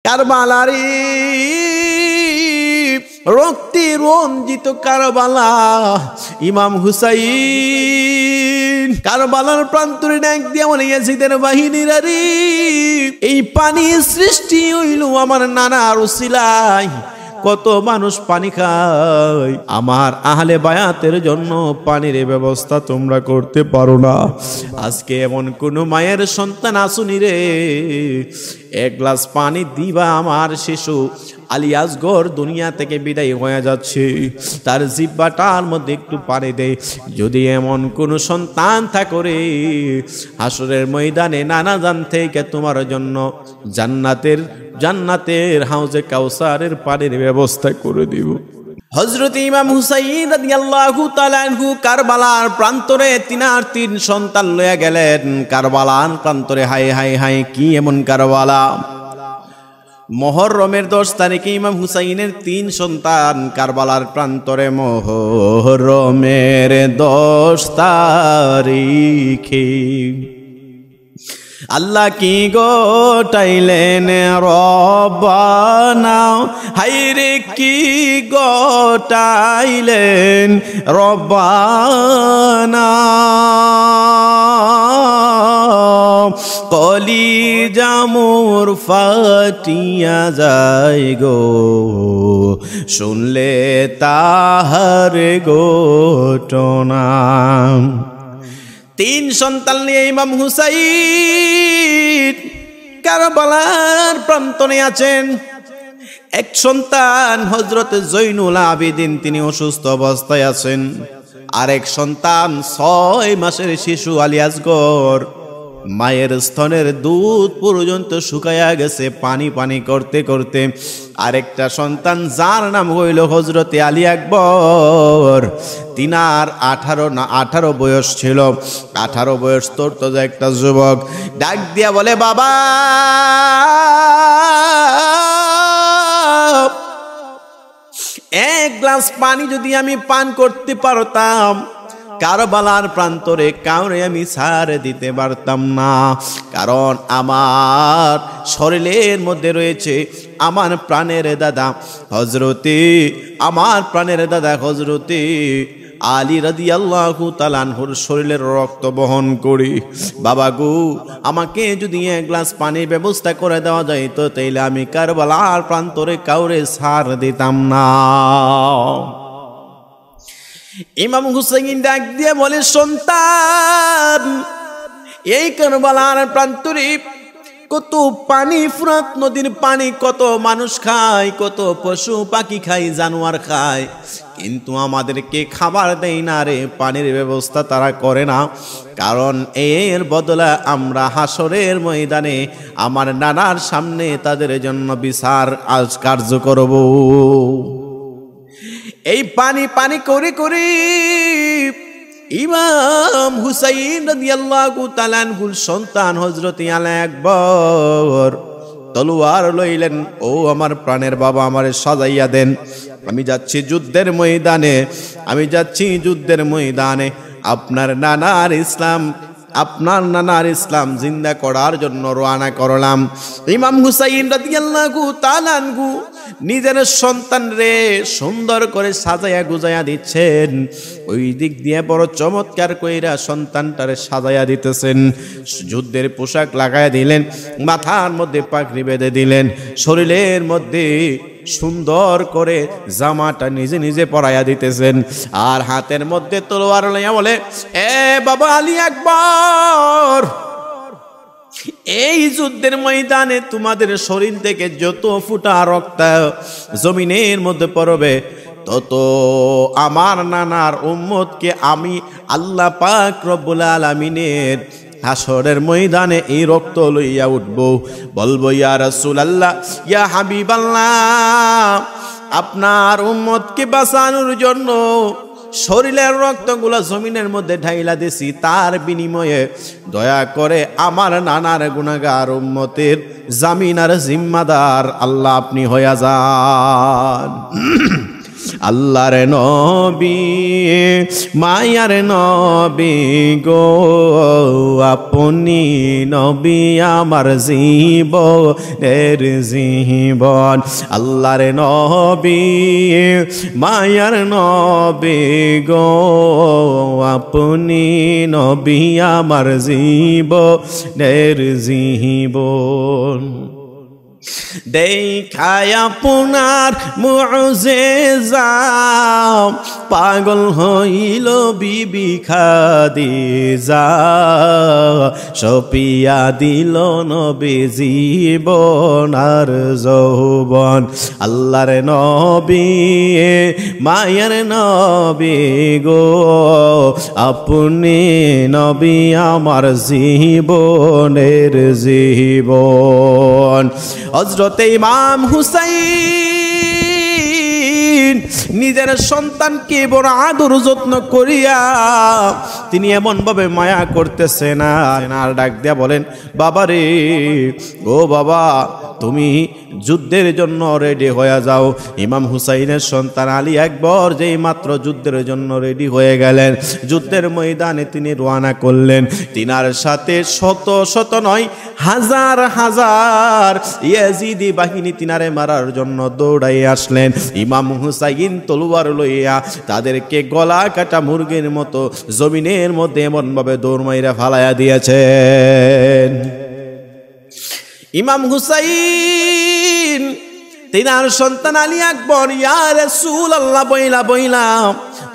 কারবালারে রক্তে রঞ্জিত কারবালা, ইমাম হুসাইন কারবালার প্রান্তরে ডাক দিয়া বলে, ইয়াজিদের বাহিনীরা রে, এই পানি সৃষ্টি হইল আমার নানার উসিলায়। কত মানুষ পানি খায়, আমার আহলে বায়াতের জন্য পানির ব্যবস্থা তোমরা করতে পারো না। আজকে এমন কোন মায়ের সন্তান আসুনি রে, এক গ্লাস পানি দিবা, আমার শিশু আলী আসগর দুনিয়া থেকে বিদায় হয়ে যাচ্ছে, তার জিহ্বাটার মধ্যে একটু পানি দে। যদি এমন কোন সন্তান থাকে রে, হাসরের ময়দানে নানা জান থেকে তোমার জন্য জান্নাতের হাউজে কাউসারের পানির ব্যবস্থা করে দিব। হযরত ইমাম হুসাইন রাদিয়াল্লাহু তাআলা আনহু কারবালার প্রান্তরে তিন সন্তান লইয়া গেলেন। কারবালার প্রান্তরে হায় হায় হায়, কি এমন কারবালা! মুহররমের 10 তারিখে ইমাম হুসাইনের 3 সন্তান কারবালার প্রান্তরে। মুহররমের 10 তারিখে আল্লাহ কি গোটাইলেন রব্বানা, হায়রে কি গোটাইলেন রব্বানা, কলিজা মোর ফাটিয়া যায় গো, শুনলে তাহার ঘটনা। 3 সন্তান নিয়ে ইমাম হুসাইন কারবালার প্রান্তরে আছেন। এক সন্তান হযরত জৈনুল আবেদিন, তিনি অসুস্থ অবস্থায় আছেন। আরেক সন্তান 6 মাসের শিশু আলী আসগর, মায়ের স্তনের দুধ পর্যন্ত শুকায়া গেছে পানি পানি করতে করতে। আরেকটা সন্তান যার নাম হইল হযরতে আলী আকবর, তিনার 18 বয়স ছিল। 18 বয়স তোর তো একটা যুবক ডাক দিয়া বলে, বাবা এক গ্লাস পানি যদি আমি পান করতে পারতাম, কারবালার প্রান্তরে কাউরে আমি ছাড় দিতে পারতাম না। কারণ আমার শরীরের মধ্যে রয়েছে আমার প্রাণের দাদা হযরতে আলী রাদিয়াল্লাহু তাআলা আনহুর শরীরের রক্ত বহন করি। বাবা গো, আমাকে যদি এক গ্লাস পানির ব্যবস্থা করে দেওয়া যায় তো তাইলে আমি কারবালার প্রান্তরে কাউরে ছাড় দিতাম না। ইমাম হুসাইন ডাক দিয়ে বলে, সন্তান, এই কারবালার প্রান্তরে কত পানি, ফুরাত নদীর পানি কত মানুষ খায়, কত পশু পাখি খায়, জানোয়ার খায়, কিন্তু আমাদেরকে খাবার দেয় না রে, পানির ব্যবস্থা তারা করে না। কারণ এর বদলে আমরা হাসরের ময়দানে আমার নানার সামনে তাদের জন্য বিচার কার্য করব। এই পানি পানি করে করে ইমাম হুসাইন রাদিয়াল্লাহু তাআলা আনহুর সন্তান হযরত আলী আকবর তলোয়ার লইলেন। ও আমার প্রাণের বাবা, আমারে সাজাইয়া দেন, আমি যাচ্ছি যুদ্ধের ময়দানে, আপনার নানার ইসলাম জিন্দা করার জন্য রওনা করলাম। ইমাম হুসাইন রাদিয়াল্লাহু তাআলা আনহু নিজের সন্তান রে সুন্দর করে সাজায়া গুজায়া দিচ্ছেন। ওই দিক দিয়ে বড় চমৎকার কইরা সন্তানটারে সাজায়া দিতেছেন। যুদ্ধের পোশাক লাগায়া দিলেন, মাথার মধ্যে পাগড়ি বেঁধে দিলেন, শরীরের মধ্যে সুন্দর করে জামাটা নিজে নিজে পরাইয়া দিতেছেন, আর হাতের মধ্যে তলোয়ার লইয়া বলে, এ বাবা আলী আকবর, এই যুদ্ধের ময়দানে তোমাদের শরীর থেকে যত ফুটা রক্ত জমিনের মধ্যে পড়বে তত আমার নানার উম্মতকে আমি আল্লাহ পাক রব্বুল আলামিনের হাসরের ময়দানে এই রক্ত লইয়া উঠবো, বলবো ইয়া রাসূলুল্লাহ, ইয়া হাবিবাল্লাহ, আপনার উম্মতকে বাঁচানোর জন্য শরীরের রক্তগুলো জমিনের মধ্যে ঢাইলা দিছি, তার বিনিময়ে দয়া করে আমার নানার গুনাহগার উম্মতের জামিন আর জিম্মাদার আল্লাহ আপনি হইয়া যান। আল্লাহর নবী মায়ার নবী গো আপনি নবী আমার জীবনের জীবন আল্লাহর নবী মায়ার নবী গো আপনি নবী আমার জীবনের জীবন দেখায় আপনার মুআজিজা পাগল হইল বিবি খাদিজা সপিয়া দিল নবী জীবন আর যৌবন আল্লাহর নবী মায়ের নবী গো আপনি নবী আমার জীবনের জীবন হযরতে ইমাম হুসাইন নিজের সন্তানকে বড় আদর যত্ন করিয়া তিনি এমন ভাবে মায়া করতেছেন আর ডাক দিয়া বলেন বাবা রে ও বাবা তুমি যুদ্ধের জন্য রেডি হয়ে যাও ইমাম হুসাইনের সন্তান আলী আকবর যেই মাত্র যুদ্ধের জন্য রেডি হয়ে গেলেন যুদ্ধের ময়দানে তিনি রওনা করলেন তিনার সাথে শত শত নয় হাজার হাজার ইয়াজিদি বাহিনী তিনারে মারার জন্য দৌড়াই আসলেন ইমাম হুসাইন তলোয়ার লইয়া তাদেরকে গলা কাটা মুরগির মতো জমিনের মধ্যে এমন ভাবে দৌড় মাইরা ফালাইয়া দিয়েছেন ইমাম হুসাইন তিনার সন্তান আলী আকবর ইয়া রাসূলুল্লাহ বইলা বইলা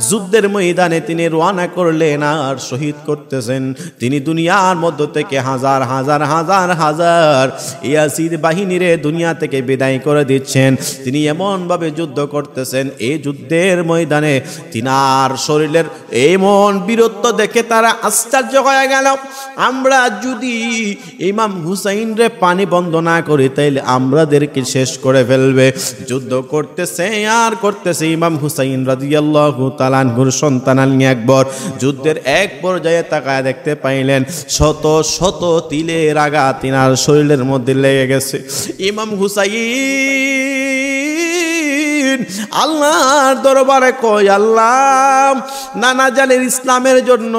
যুদ্ধের ময়দানে তিনি রওনা করলেন আর শহীদ করতেছেন তিনি দুনিয়ার মধ্য থেকে হাজার হাজার হাজার হাজার ইয়াজিদ বাহিনীরে দুনিয়া থেকে বিদায় করে দিচ্ছেন তিনি এমন ভাবে যুদ্ধ করতেছেন এই যুদ্ধের ময়দানে তিনার শরীরের এমন বীরত্ব দেখে তারা আশ্চর্য হয়ে গেল আমরা যদি ইমাম হুসাইন রে পানি বন্ধ না করি তাইলে আমাদেরকে শেষ করে ফেলবে যুদ্ধ করতেছে আর করতেছে ইমাম হুসাইন রাদিয়াল্লাহু তাআলা আনহুর সন্তান আলী আকবর যুদ্ধের এক পর্যায়ে তাকায় দেখতে পাইলেন শত শত তিলের আঘাত তিনার শরীরের মধ্যে লেগে গেছে ইমাম হুসাইন আল্লাহর দরবারে কয় আল্লাহ নানা জানের ইসলামের জন্য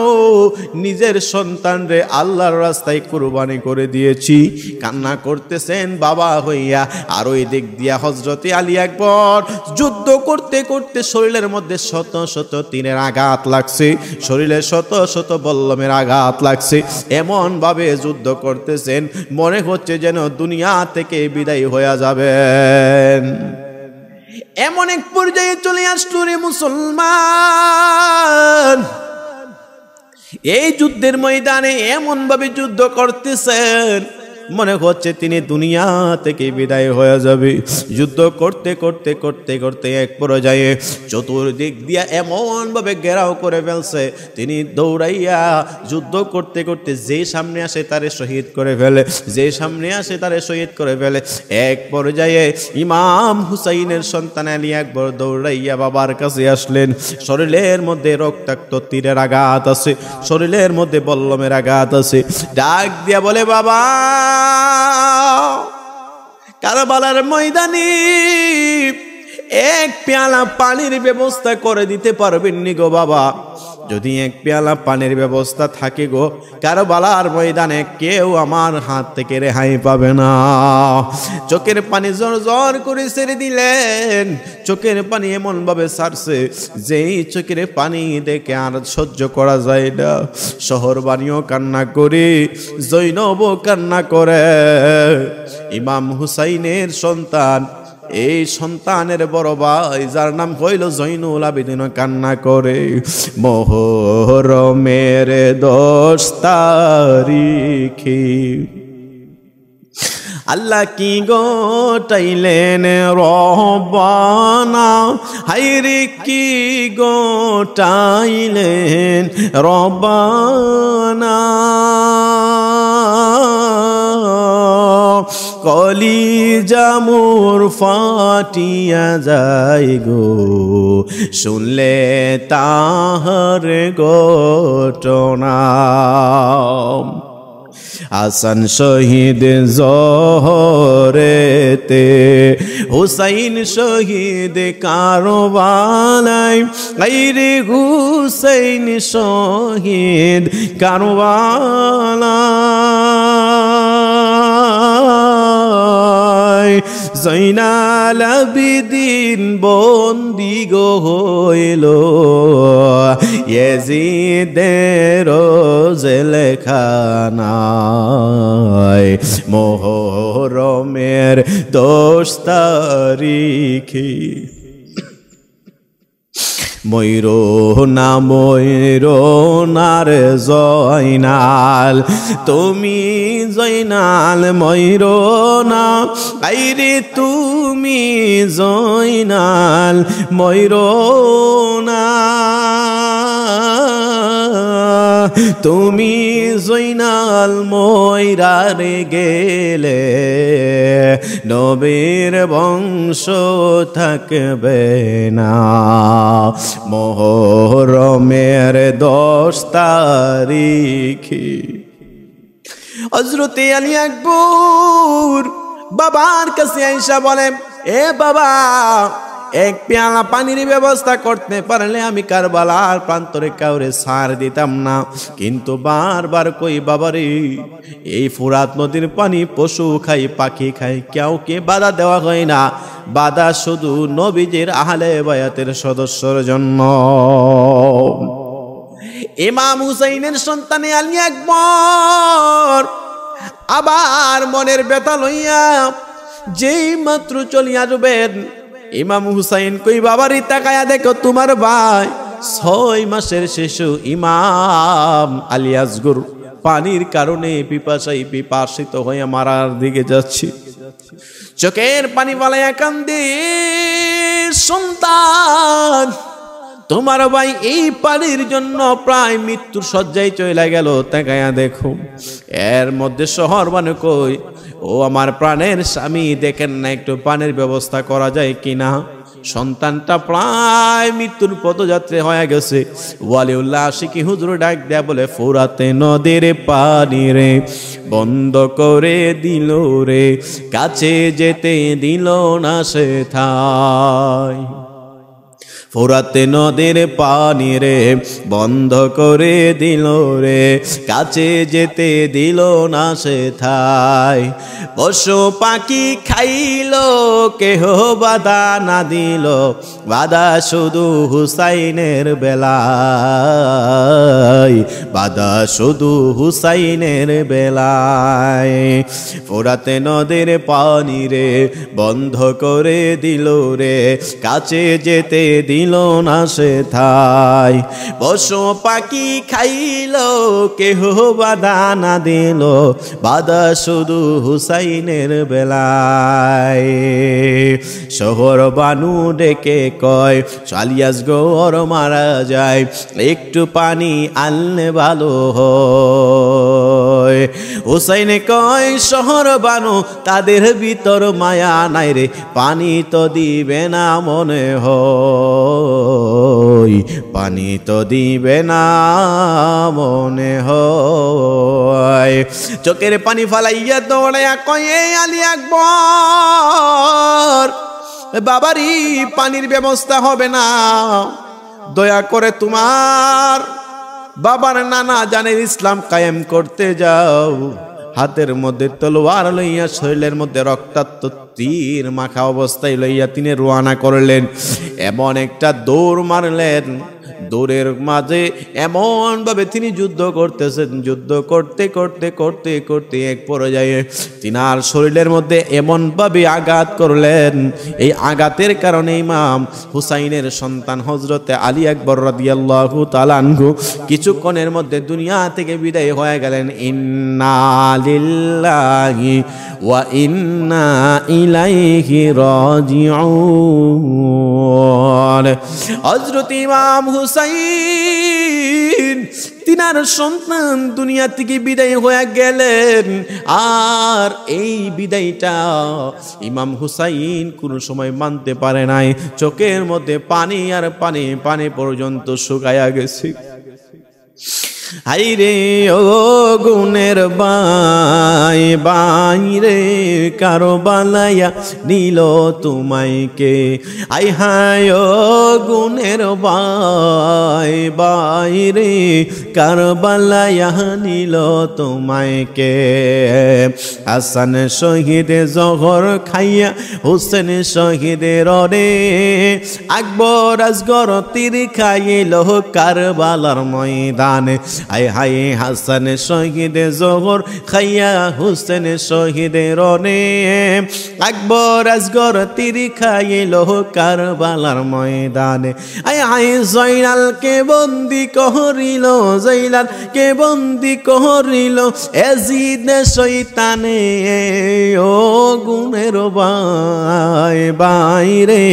নিজের সন্তান রে আল্লাহর রাস্তায় কুরবানি করে দিয়েছি কান্না করতেছেন বাবা হইয়া আর ওই দিক দিয়া হযরতে আলী আকবর যুদ্ধ করতে করতে শরীরের মধ্যে শত শত তীরের আঘাত লাগছে শরীরে শত শত বল্লমের আঘাত লাগছে এমন ভাবে যুদ্ধ করতেছেন মনে হচ্ছে যেন দুনিয়া থেকে বিদায় হয়ে যাবেন এমন এক পর্যায়ে চলে আসলো রে মুসলমান এই যুদ্ধের ময়দানে এমন ভাবে যুদ্ধ করতেছেন মনে হচ্ছে তিনি দুনিয়া থেকে বিদায় হয়ে যাবে যুদ্ধ করতে করতে করতে করতে এক পর্যায়ে চতুর্দিক দিয়া এমন ভাবে ঘেরাও করে ফেলছে তিনি দৌড়াইয়া যুদ্ধ করতে করতে যে সামনে আসে তারে শহীদ করে ফেলে যে সামনে আসে তারে শহীদ করে ফেলে এক পর্যায়ে ইমাম হুসাইনের সন্তান আলী আকবর দৌড়াইয়া বাবার কাছে আসলেন শরীরের মধ্যে রক্তাক্ত তীরের আঘাত আছে শরীরের মধ্যে বল্লমের আঘাত আছে ডাক দিয়া বলে বাবা কারবালার ময়দানে এক পেয়ালা পানির ব্যবস্থা করে দিতে পারবেন নি গো বাবা যদি এক পেয়ালা পানির ব্যবস্থা থাকে গো কারবালার ময়দানে কেউ আমার হাত থেকে রেহাই পাবে না চোখের পানি জোর জোর করে ছেড়ে দিলেন চোখের পানি এমন ভাবে ছাড়ছে যেই চোখের পানি দেখে আর সহ্য করা যায় না শহর বাড়িও কান্না করে জৈনবও কান্না করে ইমাম হুসাইনের সন্তান এই সন্তানের বড় ভাই যার নাম হইল জৈনুল আবেদিন কান্না করে মুহররমের 10 তারিখে আল্লাহ কি গোটাইলেন রব্বানা হায়রে কি গোটাইলেন রব্বানা কলিজা মোর ফাটিয়া যায় গো শুনলে তাহার ঘটনা হাসান শহীদ জোহরেতে, হুসাইন শহীদ কারবালায়, আইরে হুসাইন শহীদ কারবালায়, জৈনাল আবিদিন বন্দি গো হইল ইয়াজিদের জেলখানায়, মুহররমের 10 তারিখে। ময়ূর নার জয়নাল, তুমি জয়নাল ময়ূর না, আইরে তুমি জয়নাল ময়ূর না, তুমি জয়নাল ময়রারে গেলে নবীর বংশ থাকবে না। মুহররমের 10 তারিখে হযরত আলী আকবর বাবার কাছে আয়েশা বলে, এ বাবা, এক পেয়ালা পানির ব্যবস্থা করতে পারলে আমি কারবালার প্রান্তরে কাউরে ছাড় দিতাম না, কিন্তু বারবার কই বাবারে, এই ফুরাত নদীর পানি পশু খাই, পাখি খাই, কাউকে বাধা দেওয়া হয় না, বাধা শুধু নবীজির আহলে বায়াতের সদস্যর জন্য। ইমাম হুসাইনের সন্তান আলী আকবর আবার মনের ব্যথা লইয়া যেই মাত্র চলিয়া যাবেন, ইমাম হুসাইন কই বাবারি তাকায়া দেখো, তোমার ভাই 6 মাসের শিশু ইমাম আলী আসগর পানির কারণে পিপাসিত হয়ে মারার দিকে যাচ্ছে। চোখের পানি ফালাইয়া কান্দে, সন্তান তোমার ভাই এই পানির জন্য প্রায় মৃত্যুর শয্যায় চলে গেল, তাকায়া দেখো। এর মধ্যে শহর মানে কই, ও আমার প্রাণের স্বামী, দেখেন না একটু পানির ব্যবস্থা করা যায় কিনা। সন্তানটা প্রায় মৃত্যুর পথযাত্রী হয়ে গেছে। ওয়ালিউল্লাহ আশিকি হুজুর ডাক দেয়া বলে, ফুরাতে নদীর পানি রে বন্ধ করে দিল রে, কাছে যেতে দিল না সে ঠাই। ফুরাতে নদীর পানি রে বন্ধ করে দিল রে, কাছে যেতে দিল না সে ঠাই। পশু পাখি খাইল, কেহ বাধা না দিল, বাধা শুধু হুসাইনের বেলায়, বাধা শুধু হুসাইনের বেলায়। ফুরাতে নদীর পানি রে বন্ধ করে দিল রে, কাছে যেতে দিল না সে ঠাই। পশু পাখি খাইল, কেহ বাধা না দিল, বাধা শুধু হুসাইনের বেলায়। শহর বানু ডেকে কয়, আলী আসগর মারা যায়, একটু পানি আনলে ভালো হয়। হুসাইনে কয়, শহর বানু তাদের ভিতর মায়া নাই রে, পানি তো দিবে না মনে হয়, পানি তো দিবে না মনে হয়। চোখের পানি ফালাইয়া দৌড়াইয়া কয়ে আলী আকবর, বাবারি পানির ব্যবস্থা হবে না, দয়া করে তোমার বাবার নানা জানের ইসলাম কায়েম করতে যাও। হাতের মধ্যে তলোয়ার লইয়া, শরীরের মধ্যে রক্তাক্ত তীর মাখা অবস্থায় লইয়া তিনি রওনা করলেন। এমন একটা দৌড় মারলেন, দৌড়ের মাঝে এমন ভাবে তিনি যুদ্ধ করতেছেন, যুদ্ধ করতে করতে করতে করতে এক পর্যায়ে তিনার শরীরের মধ্যে এমন ভাবে আঘাত করলেন, এই আঘাতের কারণে ইমাম হুসাইনের সন্তান হযরতে আলী আকবর রাদিয়াল্লাহু তাআলা আনহু কিছুক্ষণের মধ্যে দুনিয়া থেকে বিদায় হয়ে গেলেন। ইন্না লিল্লাহি ওয়া ইন্না ইলাইহি রাজিউন। হযরত ইমাম হুসাইন তিনার সন্তান দুনিয়া থেকে বিদায় হয়ে গেলেন, আর এই বিদায়টা ইমাম হুসাইন কোনো সময় মানতে পারে নাই। চোখের মধ্যে পানি আর পানি, পানি পর্যন্ত শুকায়া গেছে। হাই রে ও গুণের বাই বাই রে কারো বালাইয়া নিল তোমায় কে আই হায় ও গুণের বাই বাই রে কারো বালাইয়া নিল তোমায় কে হাসান শহীদ জহর খাইয়া হোসেন শহীদের রে আকবর আসগর তীর খাইল কারবালার ময়দানে আয় হায় হাসান শহীদ জহর খাইয়া হোসেন শহীদের রে আকবর আসগর তীর খাইল কারবালার ময়দানে আয় হায় জয়নাল কে বন্দি করিল জয়নাল কে বন্দি করিল এজিদ শয়তানে ও গুণের বাই বাই রে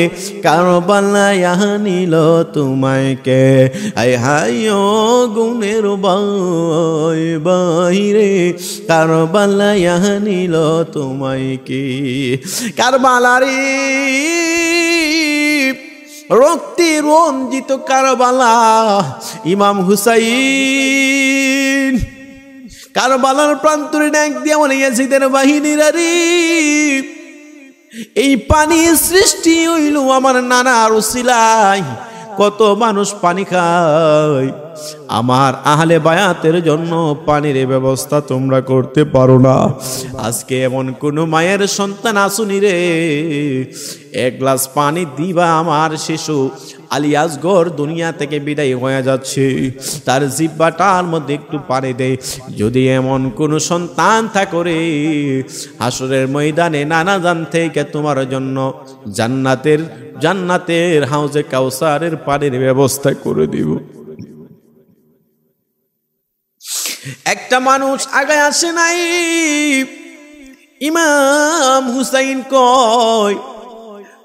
কারবালায় নিল তোমায় কে আয় হায় ও গুণের বাই বাই রে কারবালায় নিল তোমায় কে কারবালারে রক্তে রঞ্জিত কারবালা ইমাম হুসাইন কারবালার প্রান্তরে ডাক দিয়া বলে ইয়াজিদের বাহিনীরা রে এই পানি সৃষ্টি হইল আমার নানার উসিলায় কত মানুষ পানি খায় আমার আহলে বায়াতের জন্য পানির ব্যবস্থা তোমরা করতে পারো না আজকে এমন কোন মায়ের সন্তান আসুনি রে এক গ্লাস পানি দিবা আমার শিশু আলী আসগর দুনিয়া থেকে বিদায় হয়ে যাচ্ছে তার জিহ্বাটার মধ্যে একটু পানি দে যদি এমন কোন সন্তান থাকে হাসরের ময়দানে নানা জান থেকে তোমার জন্য জান্নাতের হাউজে কাউসারের পানির ব্যবস্থা করে দিব একটা মানুষ আগে আসে নাই ইমাম হুসাইন কয়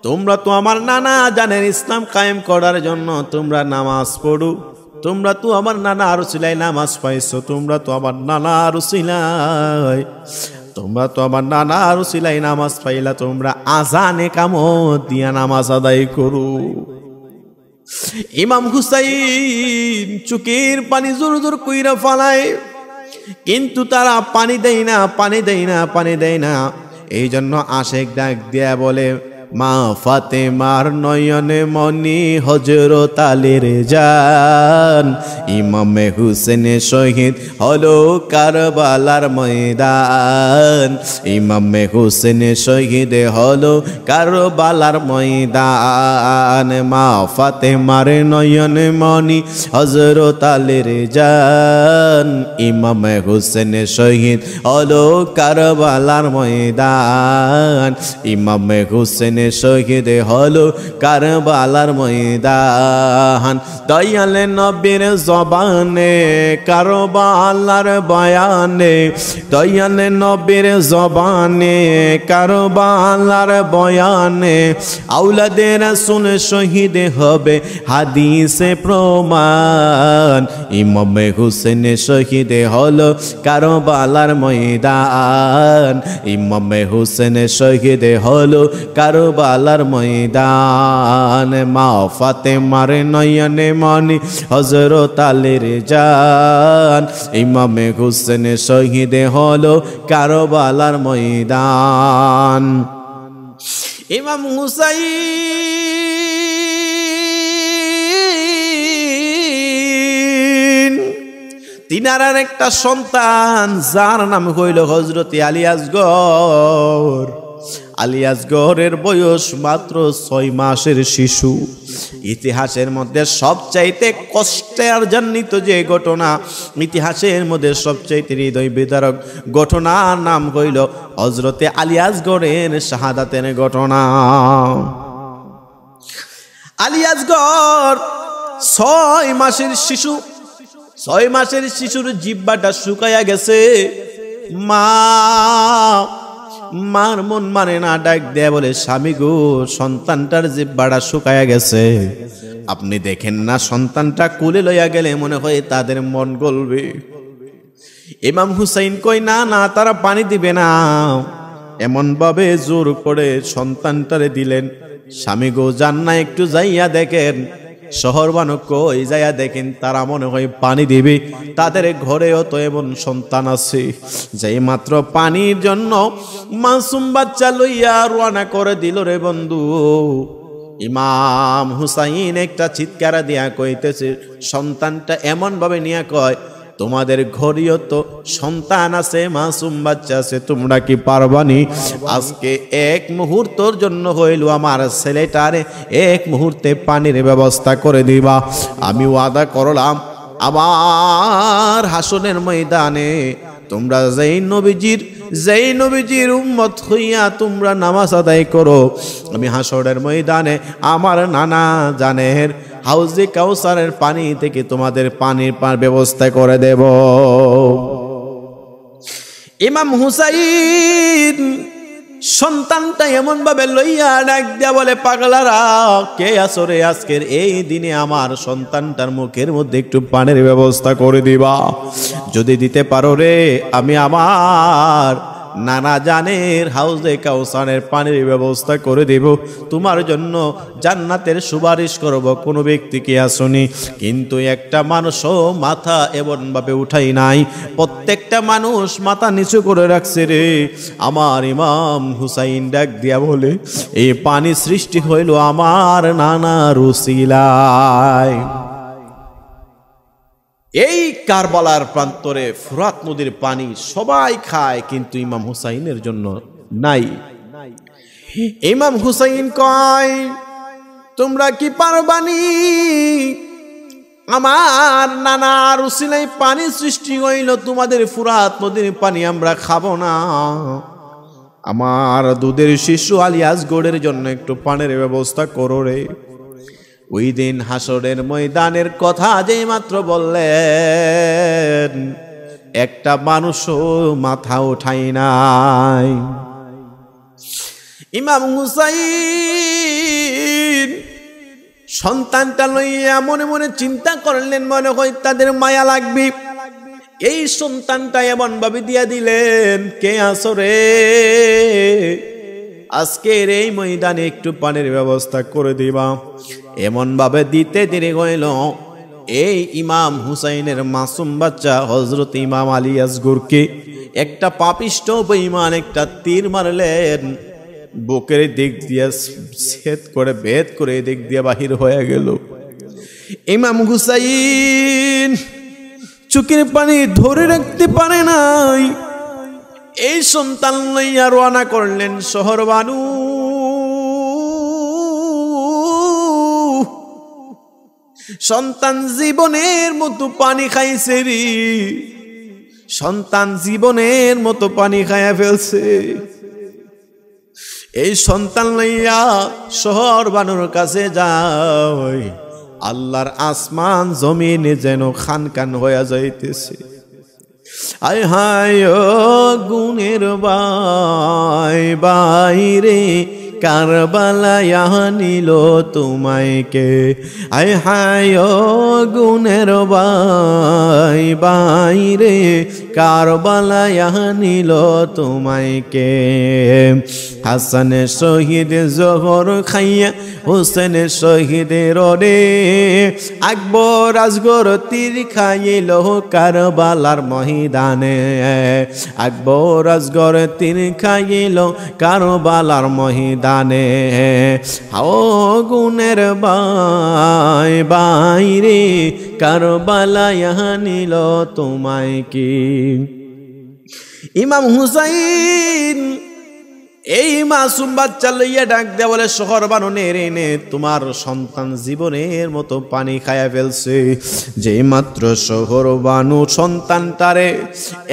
তোমরা তো আমার নানা জানের ইসলাম কায়েম করার জন্য তোমরা নামাজ পড়ো তোমরা তো আমার নানা আর উসিলায় নামাজ পাইছো তোমরা তো আমার নানা আর উসিলায় নামাজ পাইলা তোমরা আজানে কামত দিয়া নামাজ আদায় করো ইমাম হুসাইন চোখের পানি জোর জোর কইরা ফালায় কিন্তু তারা পানি দেয় না এই জন্য আশেক ডাক দিয়া বলে মা ফাতেমার নয়নে মনি হযরত আলীর জান ইমামে হুসেন শহীদ হলো কারবালার ময়দান ইমামে হুসেন শহীদ হলো কারবালার ময়দান মা ফাতেমার নয়নে মনি হযরত আলীর জান ইমামে হুসেন শহীদ হলো কারবালার ময়দান ইমামে হুসেন শহীদ হলো কারবালার ময়দান দয়ালে নবীর জবানে কারবালার বয়ানে দয়ালে নবীর জবানে কারবালার বয়ানে আওলাদে রাসূল শহীদ হবে হাদিসে প্রমাণ ইমামে হুসেন শহীদ হলো কারবালার ময়দান ইমামে হুসেন শহীদ হলো কারবালার ময়দান মা ফাতেমার নয়নে মনি হযরত আলীর জান ইমামে হুসেন শহীদ হলো কারবালার ময়দান ইমাম হুসাইন তিনার একটা সন্তান যার নাম হইল হযরত আলী আসগর আলী আসগরের বয়স মাত্র 6 মাসের শিশু ইতিহাসের মধ্যে সবচাইতে কষ্টের জনিত যে ঘটনা ইতিহাসের মধ্যে সবচাইতে হৃদয় বিদারক ঘটনার নাম হইল হযরত আলী আসগরের শাহাদাতের ঘটনা আলী আসগর 6 মাসের শিশু 6 মাসের শিশুর জিহ্বাটা শুকায়া গেছে মার মন মানে না ডাক দেয়া বলে স্বামী গো সন্তানটার জিহ্বাটা শুকায়া গেছে আপনি দেখেন না সন্তানটা কোলে লইয়া গেলে মনে হয় তাদের মন গলবে ইমাম হুসাইন কই না না তারা পানি দিবে না এমন ভাবে জোর করে সন্তানটারে দিলেন স্বামী গো যান না একটু যাইয়া দেখেন শহর মানুষ কই যাইয়া দেখেন তারা মনে হয় পানি দিবে, তাদের ঘরেও তো এমন সন্তান আছে যেই মাত্র পানির জন্য মাসুম বাচ্চা লইয়া রওনা করে দিল রে বন্ধু। ইমাম হুসাইন একটা চিৎকার দিয়া কইতেছে, সন্তানটা এমন ভাবে নিয়ে কয়, তোমাদের ঘরেও তো সন্তান আছে, মাসুম বাচ্চা আছে, তোমরা কি পারবানি আজকে এক মুহূর্তের জন্য হইল আমার ছেলেটারে এক মুহূর্তে পানির ব্যবস্থা করে দিবা? আমি ওয়াদা করলাম আমার হাসনের ময়দানে তোমরা যেই নবীজির উম্মত হইয়া তোমরা নামাজ আদায় করো, আমি হাসরের ময়দানে আমার নানা জানের হাউজে কাউসারের পানি থেকে তোমাদের পানির ব্যবস্থা করে দেব। ইমাম হুসাইন সন্তানটা এমন ভাবে লইয়া ডাক দিয়া বলে, পাগলারা কে আছো রে? আজকের এই দিনে আমার সন্তানটার মুখের মধ্যে একটু পানির ব্যবস্থা করে দিবা? যদি দিতে পারো রে, আমি আমার নানা জানের হাউজে কাউসারের পানির ব্যবস্থা করে দেব, তোমার জন্য জান্নাতের সুপারিশ করব। কোনো ব্যক্তি কি আসনি? কিন্তু একটা মানুষও মাথা এমন ভাবে উঠাই নাই, প্রত্যেকটা মানুষ মাথা নিচু করে রাখছে রে। আমার ইমাম হুসাইন ডাক দিয়া বলে, এই পানি সৃষ্টি হইল আমার নানার উসিলায়। এই কারবালার প্রান্তরে ফুরাত নদীর পানি সবাই খায়, কিন্তু ইমাম হুসাইনের জন্য নাই। ইমাম হুসাইন কয়, তোমরা কি পারবানি? আমার নানার উসিলায় পানি সৃষ্টি হইল, তোমাদের ফুরাত নদীর পানি আমরা খাবো না। আমার দুধের শিশু আলী আসগরের জন্য একটু পানির ব্যবস্থা করো রে। ওই দিন হাসরের ময়দানের কথা যেই মাত্র বললেন, একটা মানুষও মাথা উঠাই নাই। ইমাম হুসাইন সন্তানটা লইয়া মনে মনে চিন্তা করলেন, মনে হয় তাদের মায়া লাগবে। এই সন্তানটা এমন ভাবে দিয়া দিলেন, কে আছো রে? আজকের এই ময়দানে একটু পানির ব্যবস্থা করে দিবা। এমন ভাবে দিতে দেরি হইল, এই ইমাম হুসাইনের মাসুম বাচ্চা হযরত ইমাম আলী আসগরকে একটা পাপিষ্ঠ বেঈমান একটা তীর মারলেন, বুকের দিক দিয়ে ছেদ করে ভেদ করে দিক দিয়ে বাহির হয়ে গেল। ইমাম হুসাইন চোখের পানি ধরে রাখতে পারে নাই, এই সন্তান লইয়া রওনা করলেন শহর বানু। সন্তান জীবনের মতো পানি খাইছে রে, সন্তান জীবনের মতো পানি খাইয়া ফেলছে। এই সন্তান লইয়া শহর বানুর কাছে যায়, আল্লাহর আসমান জমিনে যেন খান খান হইয়া যাইতেছে। আয় হায় গুণের বাইরে কারবালায় নিল তোমায় কে? আয় হায় গুণের বাইরে কারবালায় নিল তোমায় কে? হাসান শহীদ জহর খাইয়া হোসেন শহীদের রে, আকবর আসগর তীর খাইল কারবালার ময়দানে। আকবর আসগর তীর খাইল কারবালার ময়দানে। হাও গুণের বাইরে কারবালায় নিল তোমায় কি? ইমাম হুসাইন এই মাসুম বাচ্চা লইয়া ডাক দেয়া বলে, শহর বানু নে, তোমার সন্তান জীবনের মতো পানি খায়া ফেলছে। যেই মাত্র শহর বানু সন্তানটারে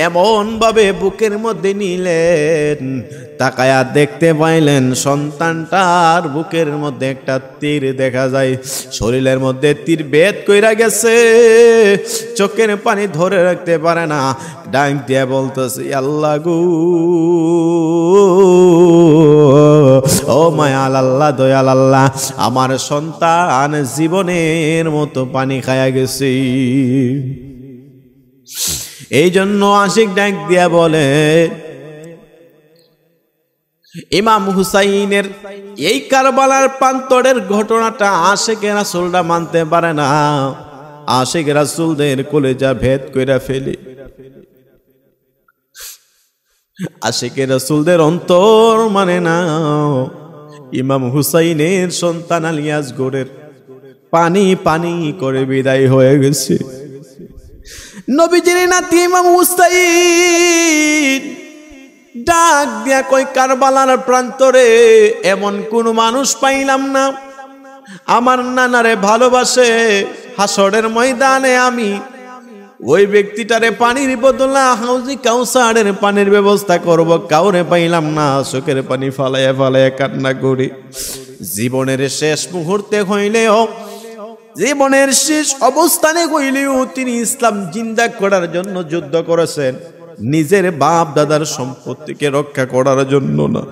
এমন ভাবে বুকের মধ্যে নিলেন, তাকায়া দেখতে পাইলেন সন্তানটার বুকের মধ্যে একটা তীর দেখা যায়, শরীরের মধ্যে তীর ভেদ কইরা গেছে, চোখের পানি ধরে রাখতে পারে না, ডাক দিয়া বলতেছে, আল্লাহ গো, ও মায়াল আল্লাহ, দয়াল আল্লাহ, আমার সন্তান জীবনের মতো পানি খায়া গেছে। এই জন্য আশিক ডাক দিয়া বলে, ইমাম হুসাইনের এই কারবালার প্রান্তরের ঘটনাটা আশিকে রাসূলরা মানতে পারে না। আশিক রাসূলদের কলেজা ভেদ কইরা ফেলে, আশিকে রাসূলদের অন্তর মানে না। ইমাম হুসাইনের সন্তান আলী আসগরের পানি পানি করে বিদায় হয়ে গেছে। নবীজির নাতি ইমাম হুসাইন ডাক দিয়া কই, কারবালার প্রান্তরে এমন কোন মানুষ পাইলাম না আমার নানারে ভালোবাসে, হাসরের ময়দানে আমি ওই ব্যক্তিটারে পানির বদলা হাউজি কাউসারের পানির ব্যবস্থা করব, কাউরে পাইলাম না। চোখের পানি ফালাইয়া ফালাইয়া কান্না করি। জীবনের শেষ মুহূর্তে হইলেও, জীবনের শেষ অবস্থানে হইলেও তিনি ইসলাম জিন্দা করার জন্য যুদ্ধ করেছেন, নিজের বাপ দাদার সম্পত্তিকে রক্ষা করার জন্য না।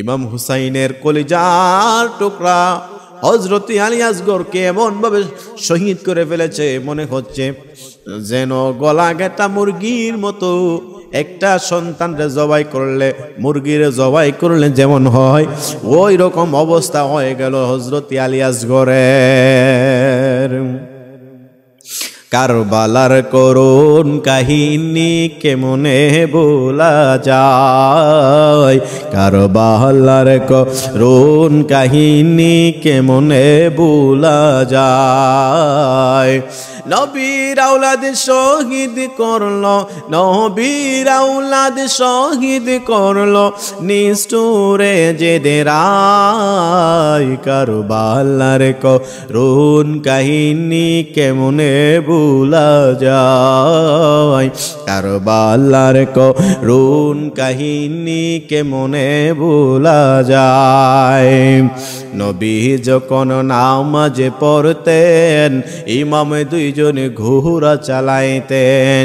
ইমাম হুসাইনের কলিজার টুকরা হযরত আলী আসগরকে এমন ভাবে শহীদ করে ফেলেছে, মনে হচ্ছে যেন গলা গেটা মুরগির মতো একটা সন্তানরে জবাই করলে, মুরগিরে জবাই করলে যেমন হয়, ওই রকম অবস্থা হয়ে গেল হযরত আলী আসগরের। কারবালার করুণ কাহিনী কেমনে বলা যায়, কারবালার করুণ কাহিনী কেমনে বলা যায়। নবীর আওলাদ শহীদ করলো, নবীর আওলাদ শহীদ করলো নিষ্ঠুরে যে দেরাই, কারবালার করুণ কাহিনী কেমনে ভুলা যায়, কারবালার করুণ কাহিনী কেমনে ভুলা যায়। নবী যখন নামাজে পড়তেন, ইমাম দুইজন ঘোড়া চালাইতেন।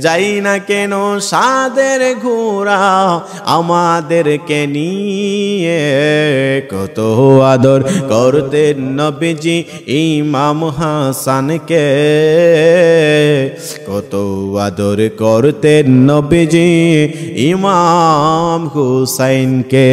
যাই না কেন সাদের ঘোড়া আমাদেরকে নিয়ে, কত আদর করতেন নবীজি ইমাম হাসানকে, কত আদর করতেন নবীজি ইমাম হুসাইনকে।